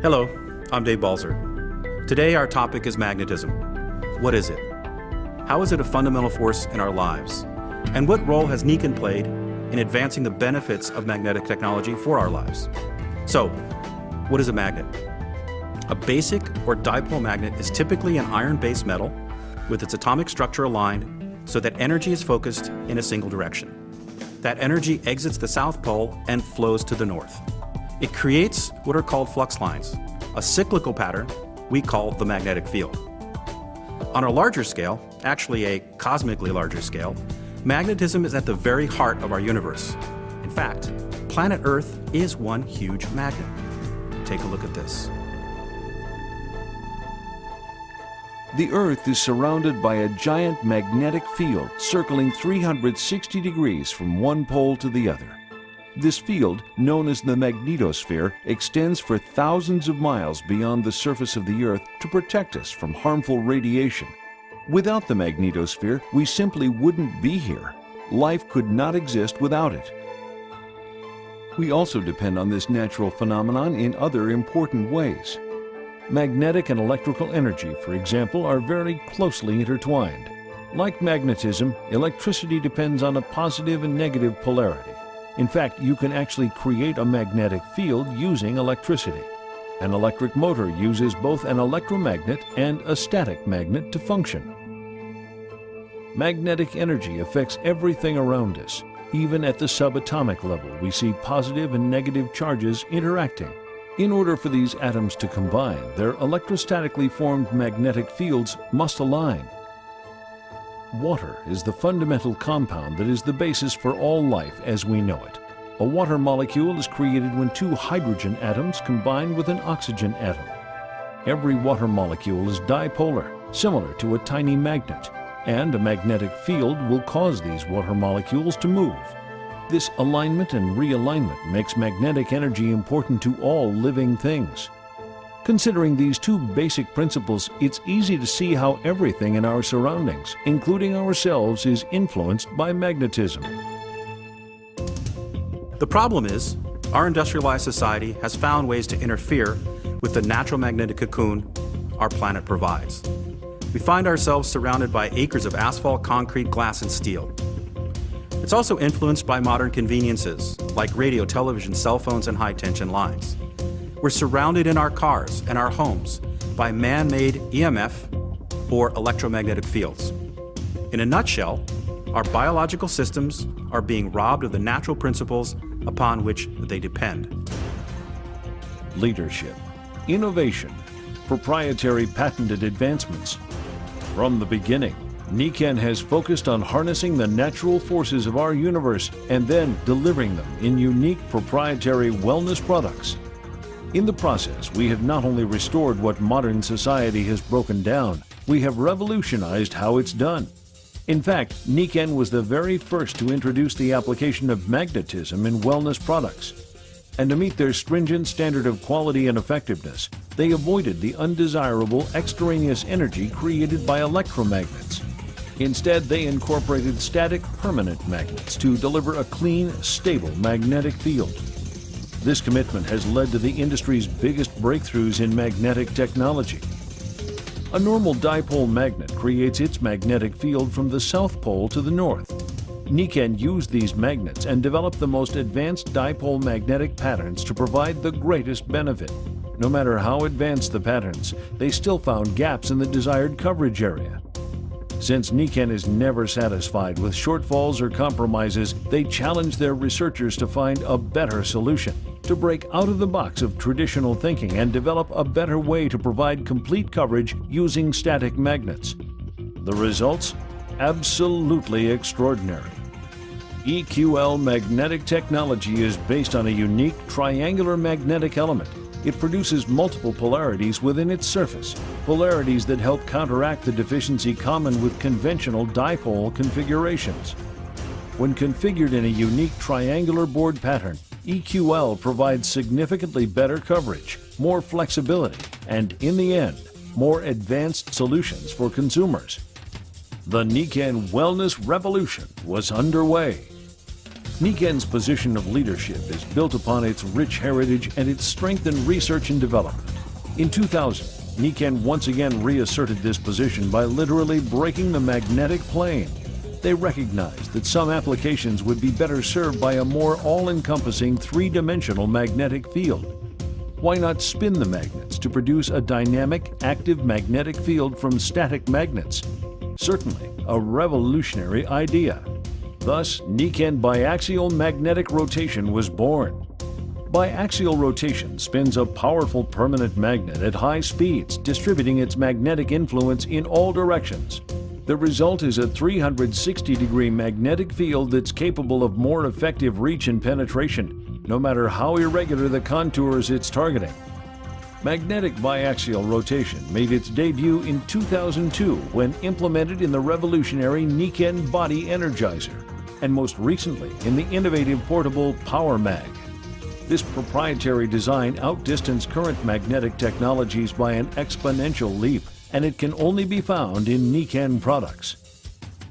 Hello, I'm Dave Balzer. Today our topic is magnetism. What is it? How is it a fundamental force in our lives? And what role has Niken played in advancing the benefits of magnetic technology for our lives? So, what is a magnet? A basic or dipole magnet is typically an iron-based metal with its atomic structure aligned so that energy is focused in a single direction. That energy exits the South Pole and flows to the North. It creates what are called flux lines, a cyclical pattern we call the magnetic field. On a larger scale, actually a cosmically larger scale, magnetism is at the very heart of our universe. In fact, planet Earth is one huge magnet. Take a look at this. The Earth is surrounded by a giant magnetic field circling 360 degrees from one pole to the other. This field, known as the magnetosphere, extends for thousands of miles beyond the surface of the Earth to protect us from harmful radiation. Without the magnetosphere, we simply wouldn't be here. Life could not exist without it. We also depend on this natural phenomenon in other important ways. Magnetic and electrical energy, for example, are very closely intertwined. Like magnetism, electricity depends on a positive and negative polarity. In fact, you can actually create a magnetic field using electricity. An electric motor uses both an electromagnet and a static magnet to function. Magnetic energy affects everything around us. Even at the subatomic level, we see positive and negative charges interacting. In order for these atoms to combine, their electrostatically formed magnetic fields must align. Water is the fundamental compound that is the basis for all life as we know it. A water molecule is created when two hydrogen atoms combine with an oxygen atom. Every water molecule is dipolar, similar to a tiny magnet, and a magnetic field will cause these water molecules to move. This alignment and realignment makes magnetic energy important to all living things. Considering these two basic principles, it's easy to see how everything in our surroundings, including ourselves, is influenced by magnetism. The problem is, our industrialized society has found ways to interfere with the natural magnetic cocoon our planet provides. We find ourselves surrounded by acres of asphalt, concrete, glass, and steel. It's also influenced by modern conveniences like radio, television, cell phones, and high-tension lines. We're surrounded in our cars and our homes by man-made EMF or electromagnetic fields. In a nutshell, our biological systems are being robbed of the natural principles upon which they depend. Leadership, innovation, proprietary patented advancements. From the beginning, Niken has focused on harnessing the natural forces of our universe and then delivering them in unique proprietary wellness products. In the process, we have not only restored what modern society has broken down, we have revolutionized how it's done. In fact, Niken was the very first to introduce the application of magnetism in wellness products. And to meet their stringent standard of quality and effectiveness, they avoided the undesirable extraneous energy created by electromagnets. Instead, they incorporated static permanent magnets to deliver a clean, stable magnetic field. This commitment has led to the industry's biggest breakthroughs in magnetic technology. A normal dipole magnet creates its magnetic field from the South Pole to the North. Niken used these magnets and developed the most advanced dipole magnetic patterns to provide the greatest benefit. No matter how advanced the patterns, they still found gaps in the desired coverage area. Since Niken is never satisfied with shortfalls or compromises, they challenge their researchers to find a better solution, to break out of the box of traditional thinking and develop a better way to provide complete coverage using static magnets. The results? Absolutely extraordinary. EQL magnetic technology is based on a unique triangular magnetic element. It produces multiple polarities within its surface, polarities that help counteract the deficiency common with conventional dipole configurations. When configured in a unique triangular board pattern, EQL provides significantly better coverage, more flexibility, and in the end, more advanced solutions for consumers. The Niken Wellness Revolution was underway. Niken's position of leadership is built upon its rich heritage and its strength in research and development. In 2000, Niken once again reasserted this position by literally breaking the magnetic plane. They recognized that some applications would be better served by a more all-encompassing three-dimensional magnetic field. Why not spin the magnets to produce a dynamic, active magnetic field from static magnets? Certainly a revolutionary idea. Thus, Niken biaxial magnetic rotation was born. Biaxial rotation spins a powerful permanent magnet at high speeds, distributing its magnetic influence in all directions. The result is a 360-degree magnetic field that's capable of more effective reach and penetration, no matter how irregular the contours it's targeting. Magnetic biaxial rotation made its debut in 2002 when implemented in the revolutionary Niken Body Energizer, and most recently in the innovative portable Power Mag. This proprietary design outdistanced current magnetic technologies by an exponential leap, and it can only be found in Niken products.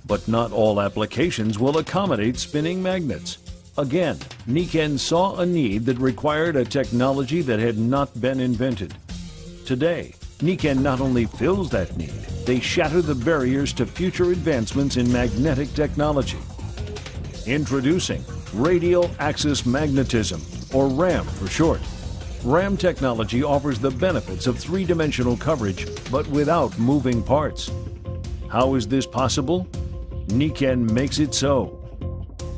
But not all applications will accommodate spinning magnets. Again, Niken saw a need that required a technology that had not been invented. Today, Niken not only fills that need, they shatter the barriers to future advancements in magnetic technology. Introducing Radial Axis Magnetism, or RAM for short. RAM technology offers the benefits of three-dimensional coverage, but without moving parts. How is this possible? Niken makes it so.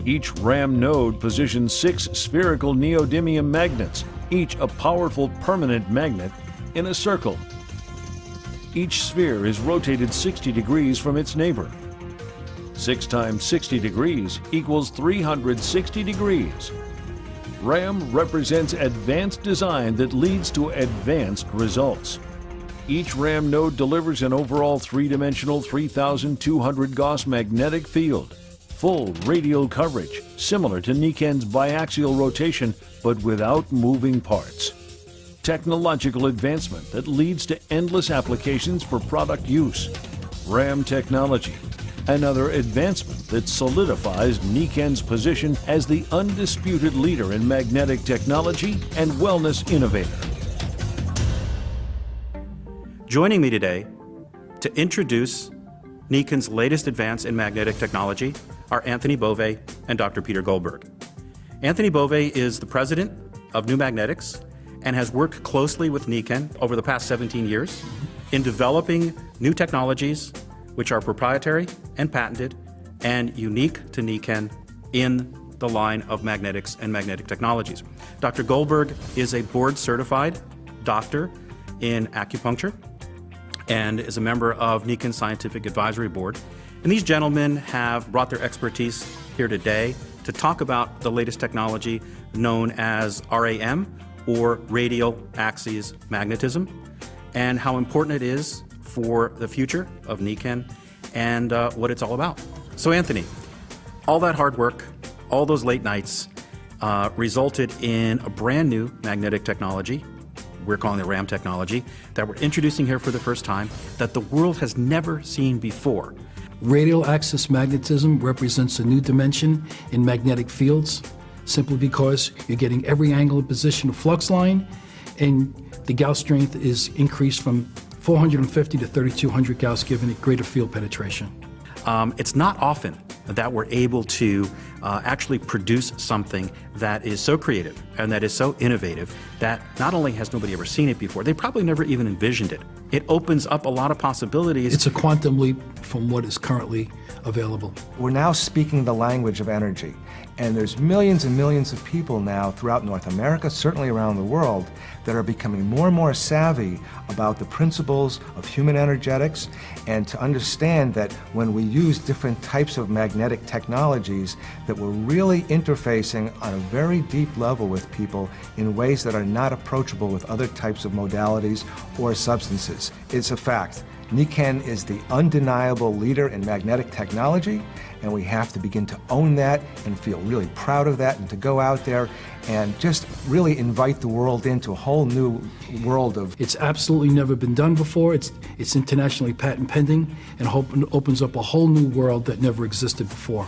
Each RAM node positions 6 spherical neodymium magnets, each a powerful permanent magnet, in a circle. Each sphere is rotated 60 degrees from its neighbor. 6 times 60 degrees equals 360 degrees. RAM represents advanced design that leads to advanced results. Each RAM node delivers an overall three-dimensional 3,200 Gauss magnetic field, full radial coverage, similar to Niken's biaxial rotation, but without moving parts. Technological advancement that leads to endless applications for product use. RAM technology, another advancement that solidifies Niken's position as the undisputed leader in magnetic technology and wellness innovator. Joining me today to introduce Niken's latest advance in magnetic technology are Anthony Bove and Dr. Peter Goldberg. Anthony Bove is the president of New Magnetics and has worked closely with Niken over the past 17 years in developing new technologies which are proprietary and patented and unique to Niken in the line of magnetics and magnetic technologies. Dr. Goldberg is a board-certified doctor in acupuncture and is a member of Niken's Scientific Advisory Board. And these gentlemen have brought their expertise here today to talk about the latest technology known as RAM, or Radial Axis Magnetism, and how important it is for the future of Niken and what it's all about. So Anthony, all that hard work, all those late nights resulted in a brand new magnetic technology, we're calling it RAM technology, that we're introducing here for the first time, that the world has never seen before. Radial axis magnetism represents a new dimension in magnetic fields, simply because you're getting every angle and position of flux line, and the Gauss strength is increased from 450 to 3200 Gauss, giving it greater field penetration. It's not often that we're able to actually produce something that is so creative and that is so innovative that not only has nobody ever seen it before, they probably never even envisioned it. It opens up a lot of possibilities. It's a quantum leap from what is currently available. We're now speaking the language of energy, and there's millions and millions of people now throughout North America, certainly around the world, that are becoming more and more savvy about the principles of human energetics, and to understand that when we use different types of magnetic technologies, that we're really interfacing on a very deep level with people in ways that are not approachable with other types of modalities or substances. It's a fact. Niken is the undeniable leader in magnetic technology, and we have to begin to own that and feel really proud of that, and to go out there and just really invite the world into a whole new world of... It's absolutely never been done before. It's internationally patent pending, and opens up a whole new world that never existed before.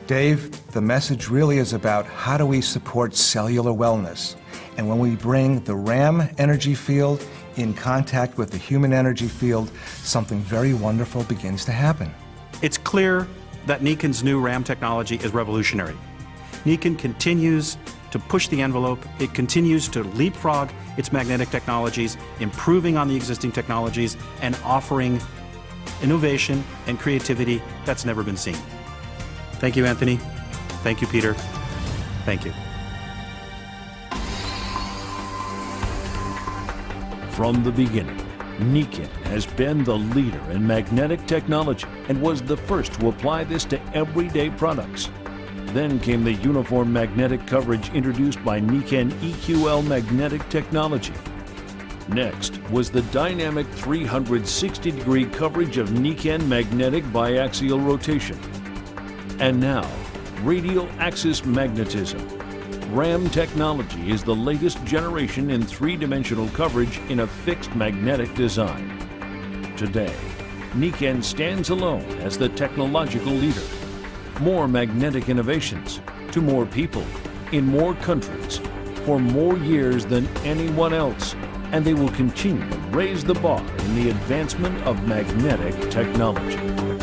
Dave, the message really is about how do we support cellular wellness. And when we bring the RAM energy field in contact with the human energy field, something very wonderful begins to happen. It's clear that Niken's new RAM technology is revolutionary. Niken continues to push the envelope. It continues to leapfrog its magnetic technologies, improving on the existing technologies, and offering innovation and creativity that's never been seen. Thank you, Anthony. Thank you, Peter. Thank you. From the beginning, Niken has been the leader in magnetic technology and was the first to apply this to everyday products. Then came the uniform magnetic coverage introduced by Niken EQL magnetic technology. Next was the dynamic 360-degree coverage of Niken magnetic biaxial rotation. And now, radial axis magnetism. RAM technology is the latest generation in three-dimensional coverage in a fixed magnetic design. Today, Niken stands alone as the technological leader. More magnetic innovations to more people in more countries for more years than anyone else, and they will continue to raise the bar in the advancement of magnetic technology.